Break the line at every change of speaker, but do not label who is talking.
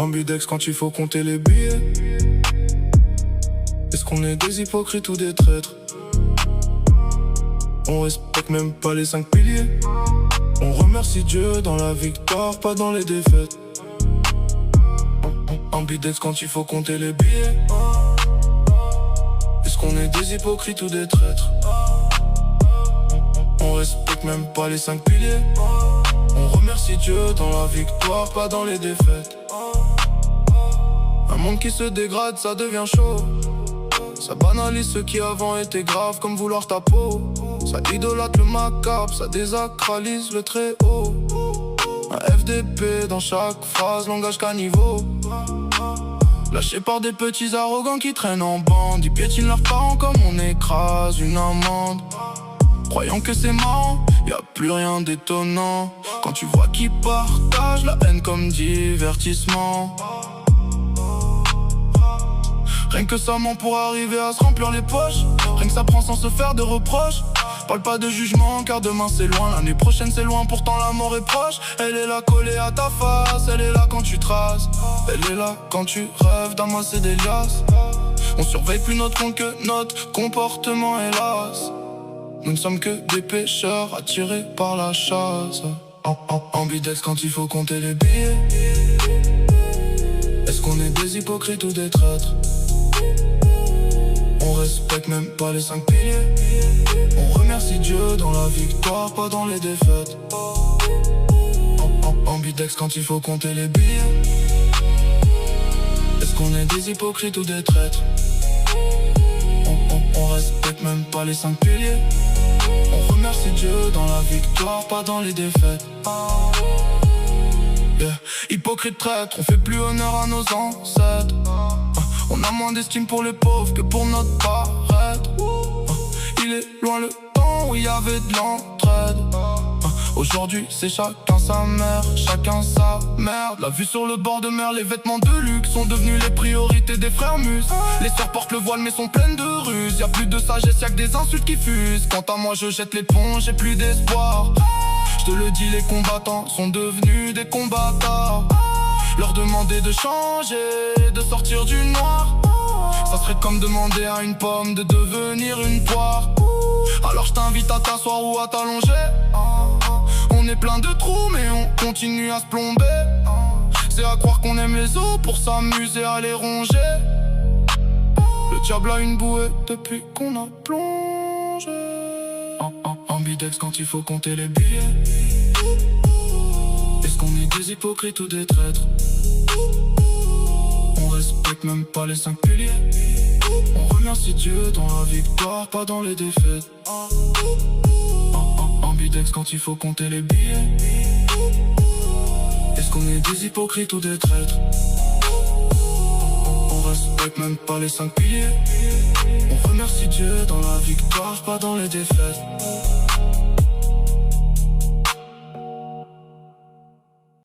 Ambidex quand il faut compter les billets. Est-ce qu'on est des hypocrites ou des traîtres? On respecte même pas les 5 piliers. On remercie Dieu dans la victoire, pas dans les défaites. Ambidex quand il faut compter les billets. Est-ce qu'on est des hypocrites ou des traîtres? On respecte même pas les 5 piliers. On remercie Dieu dans la victoire, pas dans les défaites. Un monde qui se dégrade, ça devient chaud. Ça banalise ce qui avant était grave, comme vouloir ta peau. Ça idolâtre le macabre, ça désacralise le très haut. Un FDP dans chaque phrase, langage caniveau. Lâché par des petits arrogants qui traînent en bande. Ils piétinent leurs parents comme on écrase une amande. Croyant que c'est marrant, y'a plus rien d'étonnant quand tu vois qu'ils partagent la haine comme divertissement. Rien que ça ment pour arriver à se remplir les poches. Rien que ça prend sans se faire de reproches. Parle pas de jugement car demain c'est loin. L'année prochaine c'est loin, pourtant la mort est proche. Elle est là collée à ta face. Elle est là quand tu traces. Elle est là quand tu rêves d'amasser des liasses. On surveille plus notre compte que notre comportement, hélas. Nous ne sommes que des pêcheurs attirés par la chasse. Ambidex quand il faut compter les billets. Est-ce qu'on est des hypocrites ou des traîtres? On respecte même pas les 5 piliers. On remercie Dieu dans la victoire, pas dans les défaites. Ambidex quand il faut compter les billets. Est-ce qu'on est des hypocrites ou des traîtres? On respecte même pas les 5 piliers. On remercie Dieu dans la victoire, pas dans les défaites. Hypocrite traître, on fait plus honneur à nos ancêtres. On a moins d'estime pour les pauvres que pour notre paraître. Il est loin le temps où il y avait de l'entraide. Aujourd'hui c'est chacun sa mère, chacun sa merde. La vue sur le bord de mer, les vêtements de luxe sont devenus les priorités des frères Mus. Les sœurs portent le voile mais sont pleines de ruses. Y'a plus de sagesse, y'a que des insultes qui fusent. Quant à moi je jette l'éponge, j'ai plus d'espoir. Je te le dis, les combattants sont devenus des combattants. Leur demander de changer, de sortir du noir, ça serait comme demander à une pomme de devenir une poire. Alors je t'invite à t'asseoir ou à t'allonger. On est plein de trous mais on continue à se plomber. C'est à croire qu'on aime les os pour s'amuser à les ronger. Le diable a une bouée depuis qu'on a plongé. Ambidex quand il faut compter les billets. Est-ce qu'on est des hypocrites ou des traîtres? On respecte même pas les 5 piliers. On remercie Dieu dans la victoire, pas dans les défaites. Ambidex quand il faut compter les billets. Est-ce qu'on est des hypocrites ou des traîtres? On respecte même pas les 5 piliers. On remercie Dieu dans la victoire, pas dans les défaites.